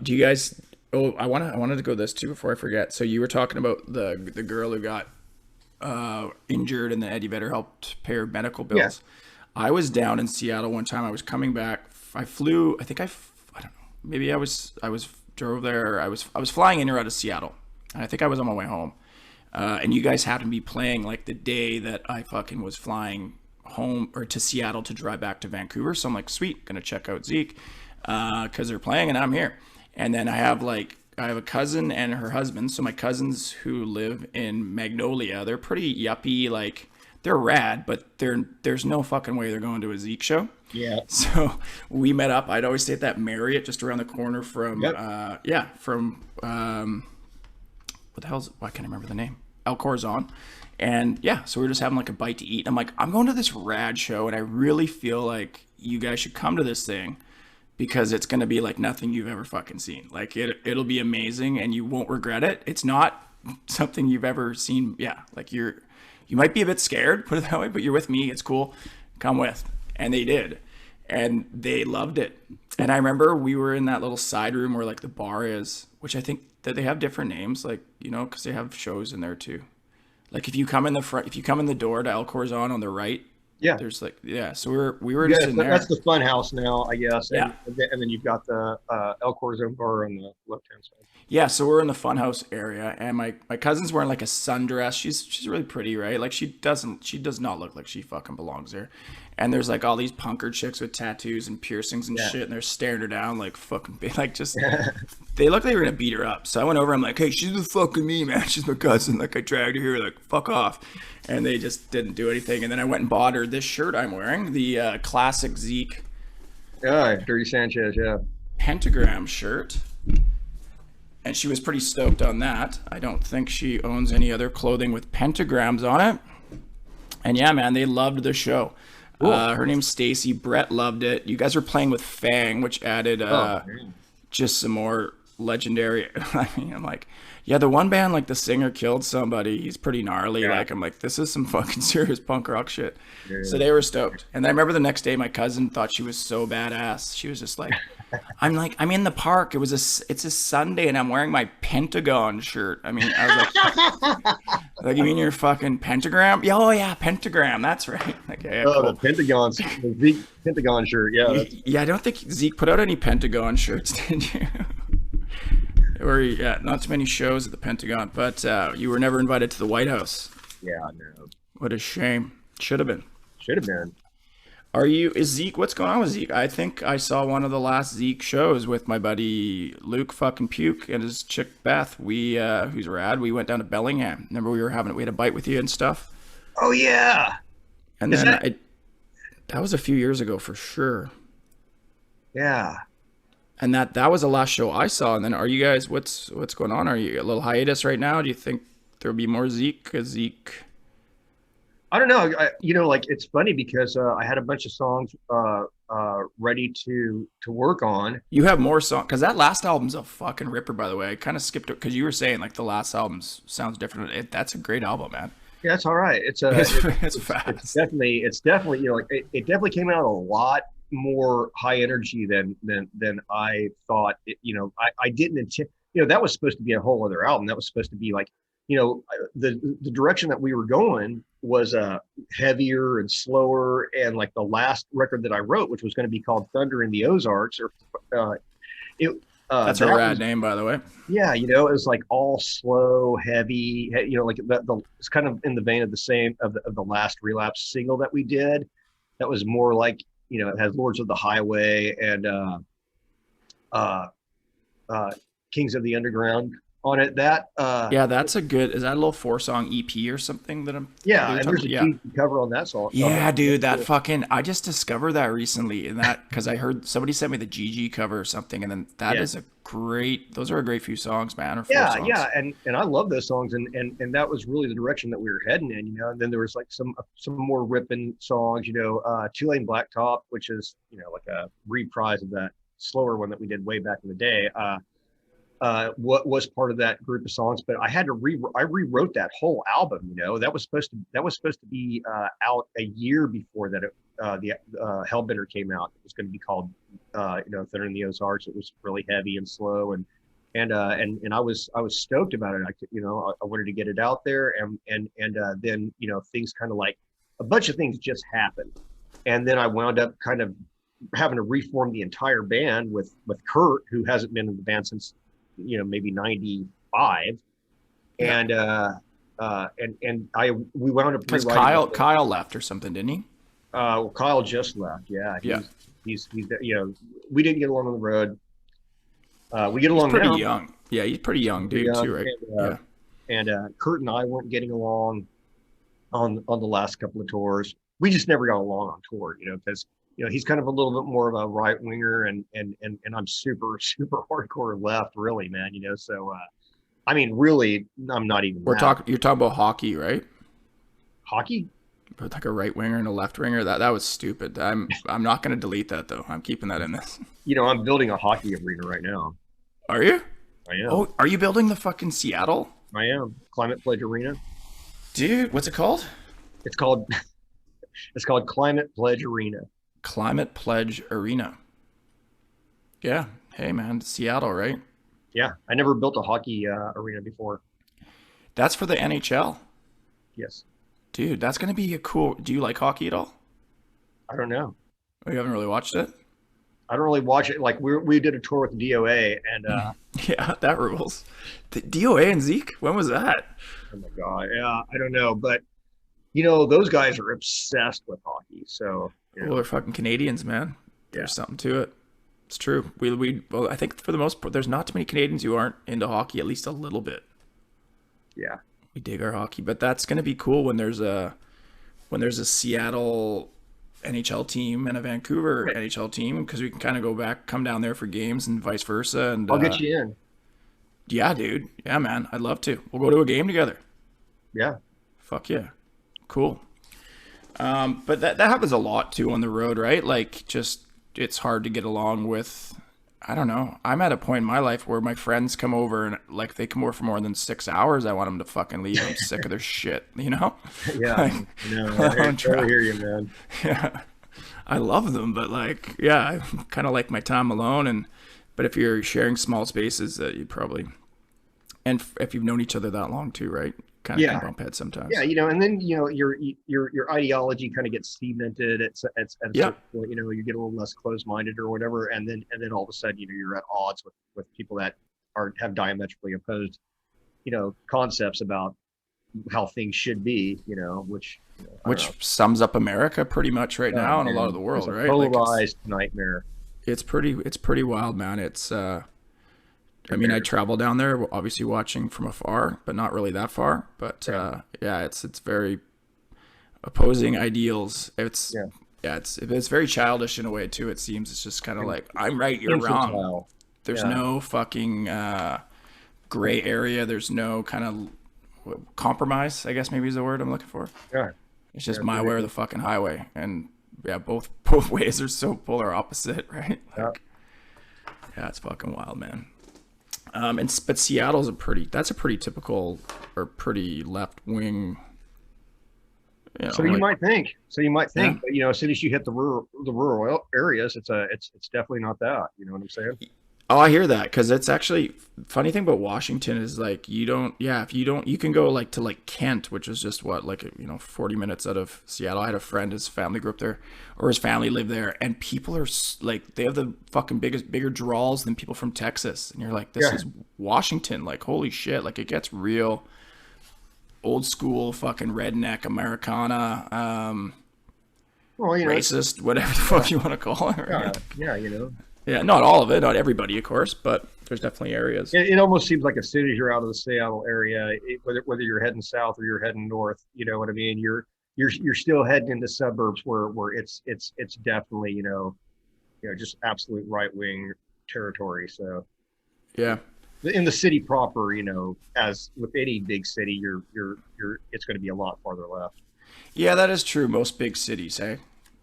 you guys Oh, I wanted to go this too before I forget. So you were talking about the girl who got injured and then Eddie Vedder helped pay her medical Yeah. bills. I was down in Seattle one time. I was coming back. I flew. I don't know. Maybe I was drove there. I was flying in or out of Seattle. And I think I was on my way home. And you guys happened to be playing like the day that I fucking was flying home or to Seattle to drive back to Vancouver. So I'm like, sweet, gonna check out Zeke because they're playing and I'm here. And then I have a cousin and her husband. So my cousins who live in Magnolia, they're pretty yuppie, like they're rad, but there's no fucking way they're going to a Zeke show. Yeah. So we met up. I'd always stay at that Marriott just around the corner from what the hell's, I can't remember the name. El Corazon. And yeah, so we were just having like a bite to eat. I'm like, I'm going to this rad show and I really feel like you guys should come to this thing because it's going to be like nothing you've ever fucking seen. Like it'll be amazing and you won't regret it. It's not something you've ever seen. Yeah. Like you might be a bit scared, put it that way, but you're with me. It's cool. Come with. And they did. And they loved it. And I remember we were in that little side room where like the bar is, which I think that they have different names, like, you know, because they have shows in there too. Like if you come in the front, if you come in the door to El Corazon on the right, Yeah. there's like, yeah. So we were Yeah, just in there. that's the fun house now, I guess. Yeah. And then you've got the El Corazon bar on the left-hand side. Yeah, so we're in the funhouse area, and my cousin's wearing like a sundress. She's really pretty, right? Like she does not look like she fucking belongs there. And there's like all these punker chicks with tattoos and piercings and shit, and they're staring her down like fucking like just. They look like they were gonna beat her up. So I went over. I'm like, hey, she's with fucking me, man. She's my cousin. Like I dragged her here. Like fuck off. And they just didn't do anything. And then I went and bought her this shirt I'm wearing, the classic Zeke. Yeah, Dirty Sanchez. Yeah. Pentagram shirt. And she was pretty stoked on that. I don't think she owns any other clothing with pentagrams on it. And yeah, man, they loved the show. Cool. Her name's Stacy. Brett loved it. You guys were playing with Fang, which added just some more legendary. I mean, I'm like, yeah, the one band, like the singer killed somebody. He's pretty gnarly. Yeah. Like, I'm like, this is some fucking serious punk rock shit. Yeah. So they were stoked. And I remember the next day, my cousin thought she was so badass. She was just like, I'm in the park. It's a Sunday and I'm wearing my Pentagon shirt. I mean, I was like, you mean your fucking pentagram? Yeah, oh yeah, pentagram. That's right. Like, yeah, cool. The Zeke Pentagon shirt. Yeah. Yeah, I don't think Zeke put out any Pentagon shirts, did you? Or yeah, not too many shows at the Pentagon, but you were never invited to the White House. Yeah, no. What a shame. Should have been. Should have been. Is Zeke, what's going on with Zeke? I think I saw one of the last Zeke shows with my buddy Luke fucking Puke and his chick Beth. We, who's rad, we went down to Bellingham. Remember we had a bite with you and stuff? Oh yeah. And then that was a few years ago for sure. Yeah. And that was the last show I saw. And then are you guys, what's going on? Are you a little hiatus right now? Do you think there'll be more Zeke? Because Zeke... I don't know. Like it's funny because I had a bunch of songs ready to work on. You have more songs because that last album's a fucking ripper. By the way, I kind of skipped it because you were saying like the last album sounds different. That's a great album, man. Yeah, it's all right. It's fast. It's definitely like it definitely came out a lot more high energy than I thought. I didn't intend. That was supposed to be a whole other album. That was supposed to be like. The direction that we were going was heavier and slower, and like the last record that I wrote, which was going to be called Thunder in the Ozarks, that's a rad name, by the way. Yeah, it was like all slow, heavy. Like it's kind of in the vein of the same of the last Relapse single that we did. That was more like it has Lords of the Highway and Kings of the Underground on it. That's a good. Is that a little 4-song EP or something that I'm? Yeah, and there's a cover on that song. Yeah, dude, that fucking. I just discovered that recently, in that because I heard somebody sent me the GG cover or something, and then that is a great. Those are a great few songs, man. Or 4 songs. Yeah, and I love those songs, and that was really the direction that we were heading in, And then there was like some more ripping songs, Two Lane Blacktop, which is like a reprise of that slower one that we did way back in the day. What was part of that group of songs, but I had to I rewrote that whole album. That was supposed to be out a year before that. The Hellbender came out. It was going to be called Thunder in the Ozarks. It was really heavy and slow, and and I was stoked about it. I wanted to get it out there, and then things kind of like a bunch of things just happened, and then I wound up kind of having to reform the entire band with Kurt, who hasn't been in the band since maybe '95, and we wound up because Kyle left or something, didn't he? Well, Kyle just left. Yeah. He's we didn't get along on the road. We get along he's pretty now. young. Yeah, he's pretty young dude too, right? And Kurt and I weren't getting along on the last couple of tours. We just never got along on tour, because he's kind of a little bit more of a right winger, and I'm super hardcore left, really, man. So I mean, really, I'm not even. You're talking about hockey, right? Hockey. But like a right winger and a left winger, that was stupid. I'm not going to delete that though. I'm keeping that in this. I'm building a hockey arena right now. Are you? I am. Oh, are you building the fucking Seattle? I am. Climate Pledge Arena. Dude, what's it called? It's called Climate Pledge Arena. Climate Pledge Arena. Yeah. Hey man, Seattle, right? Yeah. I never built a hockey arena before. That's for the NHL. Yes. Dude, that's going to be a cool... Do you like hockey at all? I don't know. Oh, you haven't really watched it? I don't really watch it. Like we did a tour with DOA and yeah, that rules. The DOA and Zeke? When was that? Oh my god. Yeah, I don't know, but those guys are obsessed with hockey. So well, they're fucking Canadians, man. There's something to it. It's true. Well, I think for the most part, there's not too many Canadians who aren't into hockey, at least a little bit. Yeah. We dig our hockey, but that's going to be cool when there's a Seattle NHL team and a Vancouver NHL team, because we can kind of come down there for games and vice versa. And I'll get you in. Yeah, dude. Yeah, man. I'd love to. We'll go to a game together. Yeah. Fuck yeah. Cool. But that happens a lot too on the road, right? Like, just it's hard to get along with. I don't know. I'm at a point in my life where my friends come over and like they come over for more than 6 hours. I want them to fucking leave. I'm sick of their shit, Yeah. Like, I hear you, man. Yeah. I love them, but like, yeah, I kind of like my time alone. But if you're sharing small spaces, you probably, and if you've known each other that long too, right? Kind of can bump heads sometimes. Yeah, and then your ideology kind of gets cemented at a certain point. You get a little less closed-minded or whatever, and then all of a sudden you're at odds with people that have diametrically opposed concepts about how things should be. Which sums up America pretty much right now and a lot of the world, right? Polarized nightmare. It's pretty wild, man. It's I mean, I travel down there, obviously watching from afar, but not really that far. But it's very opposing ideals. It's very childish in a way too. It seems it's just kind of like, I'm right, you're wrong. There's no fucking gray area. There's no kind of compromise, I guess maybe is the word I'm looking for. Yeah. It's just my way or the fucking highway, and both ways are so polar opposite, right? Like, it's fucking wild, man. But Seattle's a pretty typical or pretty left wing. So you might think, but as soon as you hit the rural areas, it's definitely not that. You know what I'm saying? Oh, I hear that, because it's actually funny thing about Washington is like you can go like to like Kent, which is just 40 minutes out of Seattle. I had a friend, his family grew up there, or his family lived there, and people are like, they have the fucking bigger drawls than people from Texas, and you're like, this is Washington, like holy shit, like it gets real old school fucking redneck Americana, racist, whatever the fuck you want to call it. Right? Yeah, not all of it, not everybody, of course, but there's definitely areas. It almost seems like as soon as you're out of the Seattle area, whether you're heading south or you're heading north, you know what I mean? You're still heading into suburbs where it's definitely just absolute right wing territory. So yeah, in the city proper, as with any big city, you're it's going to be a lot farther left. Yeah, that is true. Most big cities, eh?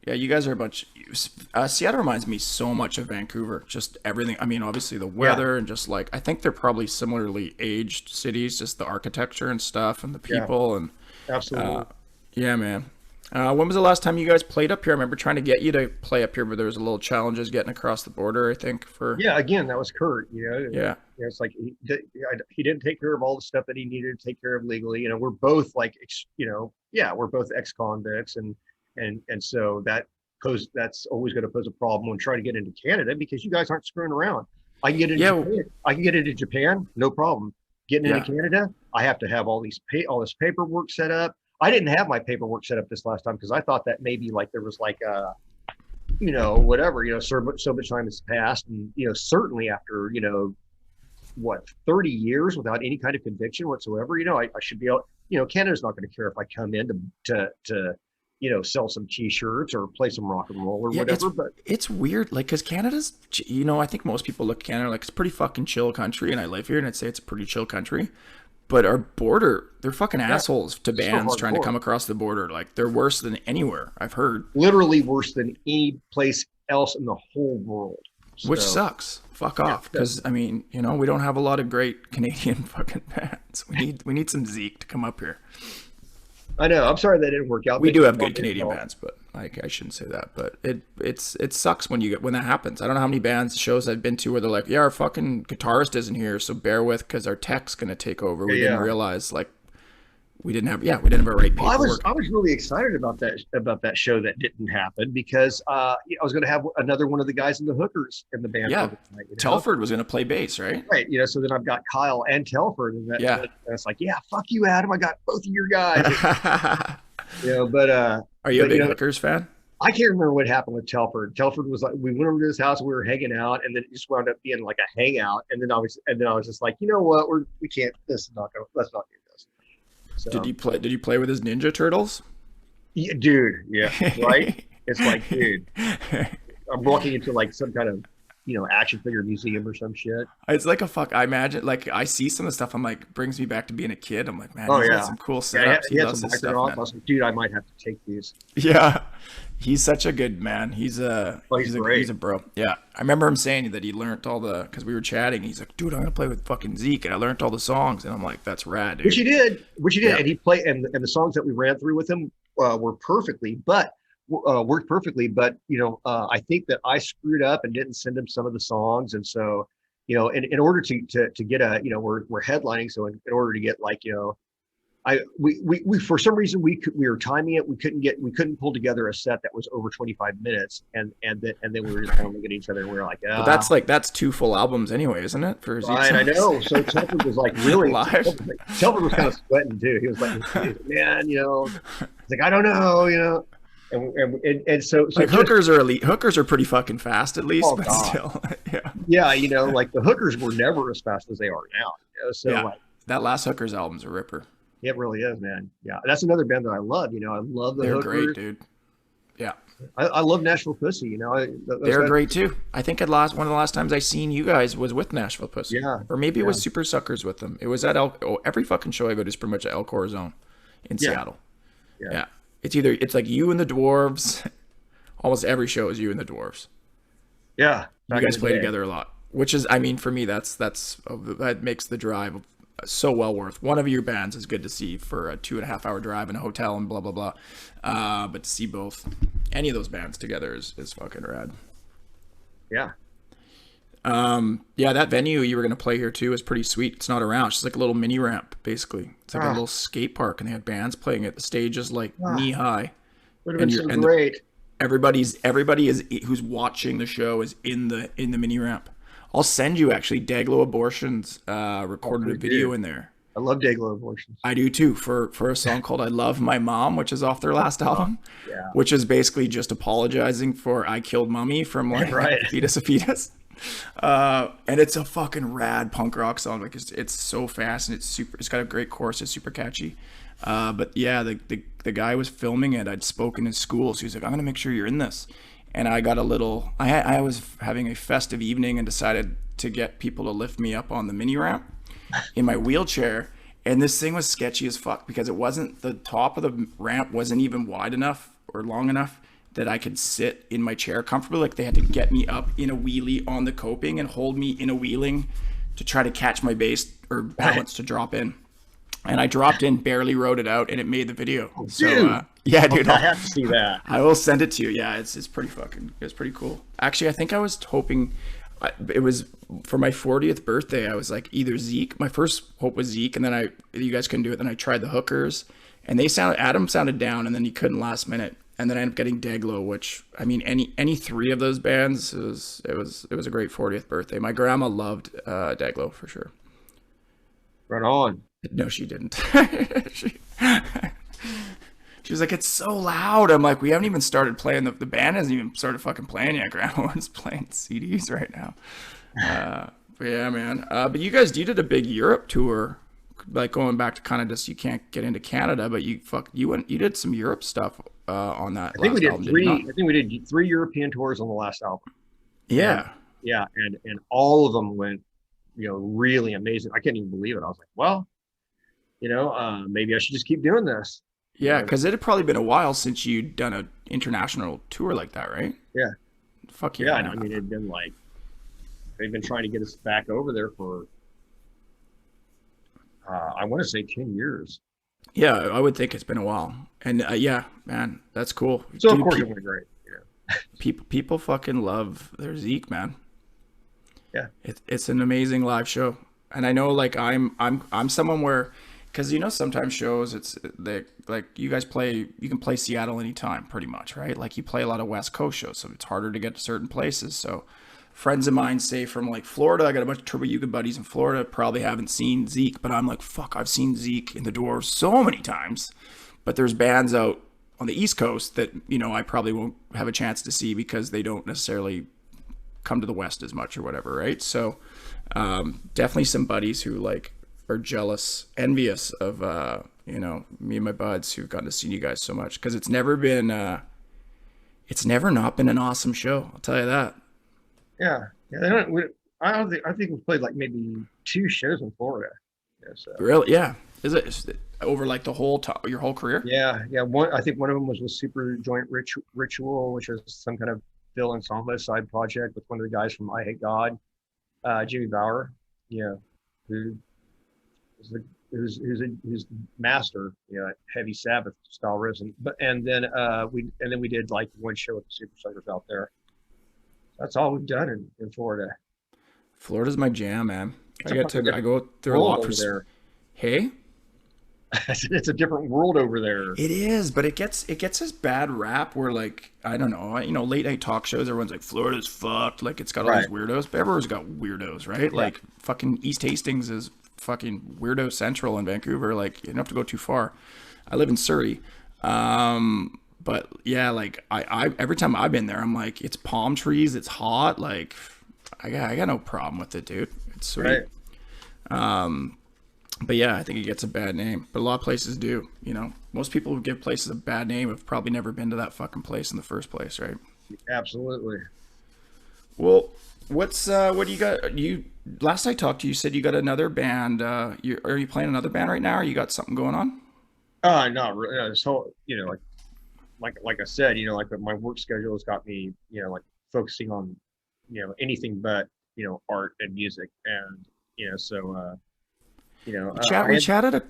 Yeah, you guys are a bunch. Seattle reminds me so much of Vancouver. Just everything. I mean, obviously the weather and just like, I think they're probably similarly aged cities. Just the architecture and stuff and the people and absolutely. Yeah, man. When was the last time you guys played up here? I remember trying to get you to play up here, but there was a little challenges getting across the border, I think. Yeah, again, that was Kurt. Yeah. It's like he didn't take care of all the stuff that he needed to take care of legally. We're both like, we're both ex-convicts, and so that's always going to pose a problem when trying to get into Canada, because you guys aren't screwing around. I can get into Japan. I can get into Japan, no problem. Getting into Canada, I have to have all this paperwork set up. I didn't have my paperwork set up this last time because I thought that maybe like there was like whatever, so much time has passed, and certainly after 30 years without any kind of conviction whatsoever, I should be able. Canada's not going to care if I come in to sell some t-shirts or play some rock and roll or whatever. But it's weird, like, because Canada's, I think most people look at Canada like it's a pretty fucking chill country, and I live here and I'd say it's a pretty chill country. But our border, they're fucking assholes to bands trying to come across the border. Like, they're worse than anywhere, I've heard. Literally worse than any place else in the whole world. Which sucks. Fuck off. Because, we don't have a lot of great Canadian fucking bands. We need some Zeke to come up here. I know. I'm sorry that didn't work out. We do have good Canadian bands, but I shouldn't say that. But it sucks when that happens. I don't know how many shows I've been to where they're like, yeah, our fucking guitarist isn't here, so bear with because our tech's gonna take over. We didn't realize we didn't have our right paperwork. I was really excited about that show that didn't happen because I was going to have another one of the guys in the Hookers in the band. Yeah, Telford was going to play bass, right? Right. So then I've got Kyle and Telford, and it's like, yeah, fuck you, Adam. I got both of your guys. But are you a big Hookers fan? I can't remember what happened with Telford. Telford was like, we went over to his house, we were hanging out, and then it just wound up being like a hangout. And then I was just like, you know what, we can't. Let's not do this. So, Did you play with his Ninja Turtles? Yeah, dude, yeah, right. It's like, dude, I'm walking into like some kind of action figure museum or some shit. It's like I imagine, like, I see some of the stuff. I'm like, brings me back to being a kid. I'm like, man, he's got some cool setups. He had some stuff, I was like, dude, I might have to take these. Yeah, he's such a good man. He's great. He's a bro. Yeah, I remember him saying that he learned because we were chatting. He's like, dude, I'm gonna play with fucking Zeke, and I learned all the songs. And I'm like, that's rad, dude. Which he did. Yeah. And he played, and the songs that we ran through with him worked perfectly. But I think that I screwed up and didn't send him some of the songs, and so in order to get we're headlining, so in order to get we for some reason we were timing it, we couldn't pull together a set that was over 25 minutes, and then we were just kind of looking at each other and we were like, but that's 2 full albums anyway, isn't it? For Zeke I know. So Telford was like really live. Telford was kind of sweating too. He was like, man, he's like, I don't know, And so like Hookers are elite. Hookers are pretty fucking fast, at least, but still, yeah. Like the Hookers were never as fast as they are now. So that last Hookers album's a ripper. It really is, man. Yeah, that's another band that I love. I love the Hookers. They're great, dude. Yeah, I love Nashville Pussy. They're great too. I think one of the last times I seen you guys was with Nashville Pussy. Yeah, or maybe it was Super Suckers with them. It was at every fucking show I go to is pretty much at El Corazon in Seattle. Yeah. It's like you and the Dwarves. Almost every show is you and the Dwarves. Yeah, you guys play together a lot, which is, for me, that makes the drive so well worth. One of your bands is good to see for a 2.5-hour drive in a hotel and blah blah blah. But to see any of those bands together is fucking rad. Yeah. That venue you were going to play here too is pretty sweet. It's not around. It's just like a little mini ramp, basically. It's like a little skate park, and they had bands playing it. The stage is like knee high. Would have been so great. Everybody is who's watching the show is in the mini ramp. I'll send you actually Daglo Abortions recorded a video in there. I love Daglo Abortions. I do too, for a song called I Love My Mom, which is off their last album. Yeah. Which is basically just apologizing for I Killed Mommy from Fetus a Fetus. And it's a fucking rad punk rock song. Like it's so fast and it's got a great chorus. It's super catchy. But yeah, the guy was filming it. I'd spoken in school, so he was like, I'm gonna make sure you're in this. And I got I was having a festive evening and decided to get people to lift me up on the mini ramp in my wheelchair. And this thing was sketchy as fuck because the top of the ramp wasn't even wide enough or long enough that I could sit in my chair comfortably. Like they had to get me up in a wheelie on the coping and hold me in a wheeling to try to catch my bass or balance to drop in. and I dropped in, barely wrote it out, and it made the video. Oh, So dude. yeah, dude, I have to see that. I will send it to you. Yeah, it's pretty cool. Actually, I think I was hoping it was for my 40th birthday. I was like either Zeke. My first hope was Zeke, and then you guys couldn't do it. Then I tried the Hookers, and Adam sounded down, and then he couldn't last minute. And then I ended up getting Deglo, which, I mean, any three of those bands, it was a great 40th birthday. My grandma loved Deglo for sure. Right on. No, she didn't. she was like, it's so loud. I'm like, we haven't even started playing. The band hasn't even started fucking playing yet. Grandma's playing CDs right now. But yeah, man. But you did a big Europe tour, like going back to kind of just, you can't get into Canada, but you did some Europe stuff on that. I think we did 3 European tours on the last album. Yeah. Yeah, and all of them went, really amazing. I can't even believe it. I was like, well, maybe I should just keep doing this. Yeah, because it had probably been a while since you'd done an international tour like that, right? Yeah. Fuck yeah. Yeah, I mean, it'd been like, they've been trying to get us back over there for, I want to say 10 years. Yeah, I would think it's been a while. And yeah, man, that's cool. So dude, of course it went great. People fucking love their Zeke, man. Yeah. It's an amazing live show. And I know, like, I'm someone where, because sometimes shows, like you guys you can play Seattle anytime pretty much, right? Like you play a lot of West Coast shows, so it's harder to get to certain places. So friends of mine say from like Florida, I got a bunch of Turbo Yuga buddies in Florida, probably haven't seen Zeke, but I'm like, fuck, I've seen Zeke in the door so many times. But there's bands out on the East Coast that, I probably won't have a chance to see because they don't necessarily come to the West as much or whatever, right? So definitely some buddies who like are jealous, envious of me and my buds who've gotten to see you guys so much, because it's never not been an awesome show, I'll tell you that. Yeah, I think we played like maybe 2 shows in Florida. Yeah, so. Really? Yeah. Is it over like your whole career? Yeah. I think one of them was with Super Joint Ritual, which was some kind of Phil Ensemble side project with one of the guys from I Hate God, Jimmy Bauer. Yeah, who's master, heavy Sabbath style riffs, and then we did like one show with the Super Suckers out there. That's all we've done in Florida. Florida's my jam, man. I go there a lot for there. Hey, it's a different world over there. It is, but it gets this bad rap where, like, I don't know, late night talk shows, everyone's like, Florida's fucked, like it's got all these weirdos, but everyone's got weirdos, right? Yeah. Like fucking East Hastings is fucking weirdo central in Vancouver. Like, you don't have to go too far. I live in Surrey. But yeah, like I every time I've been there, I'm like, it's palm trees, it's hot. Like I got no problem with it, dude. It's sweet. Right. But yeah, I think it gets a bad name, but a lot of places do. Most people who give places a bad name have probably never been to that fucking place in the first place, right? Absolutely. Well, what do you got? Last I talked to you, you said you got another band. Are you playing another band right now, or you got something going on? Not really. This whole, like I said, like my work schedule has got me, like focusing on, anything but, art and music, and so. We chatted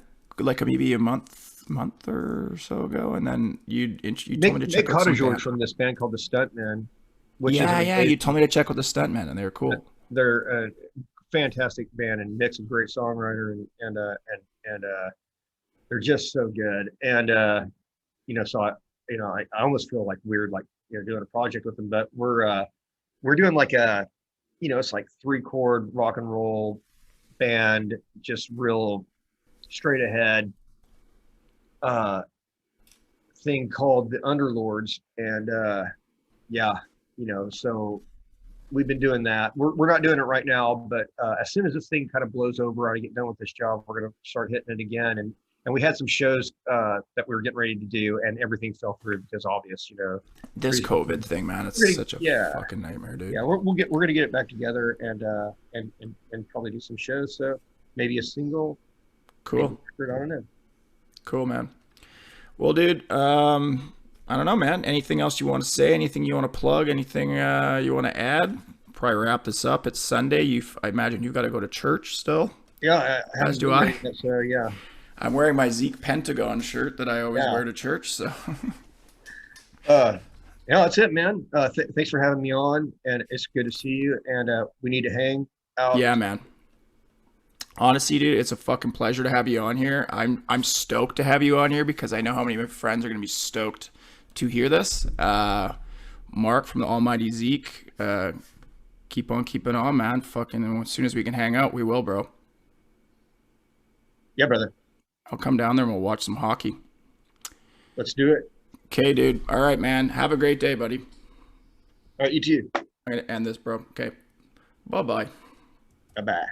maybe a month or so ago, and then you told me to check out some bands from this band called the Stuntmen. You told me to check with the Stuntmen, and they were cool. They're a fantastic band, and Nick's a great songwriter, and they're just so good. And so I almost feel like weird, like doing a project with them, but we're doing like a it's like 3-chord rock and roll band, just real straight ahead thing called the Underlords, and so we've been doing that. We're not doing it right now, but as soon as this thing kind of blows over, I get done with this job, we're gonna start hitting it again. And we had some shows that we were getting ready to do, and everything fell through because obvious, this COVID thing, man, it's such a fucking nightmare, dude. Yeah, we're gonna get it back together and probably do some shows. So maybe a single. Cool. I don't know. Cool, man. Well, dude, I don't know, man. Anything else you want to say? Anything you want to plug? Anything you want to add? Probably wrap this up. It's Sunday. I imagine you've got to go to church still. Yeah, as do I. So yeah. I'm wearing my Zeke Pentagon shirt that I always Yeah. wear to church. So Yeah, that's it, man. Thanks for having me on, and it's good to see you. And we need to hang out. yeah, man. Honestly, dude, it's a fucking pleasure to have you on here. I'm stoked to have you on here because I know how many of my friends are gonna be stoked to hear this. Mark from the Almighty Zeke, keep on keeping on, man. Fucking as soon as we can hang out, we will, bro. Yeah, brother. I'll come down there and we'll watch some hockey. Let's do it. Okay, dude. All right, man. Have a great day, buddy. All right, you too. I'm gonna end this, bro. Okay. Bye-bye. Bye bye.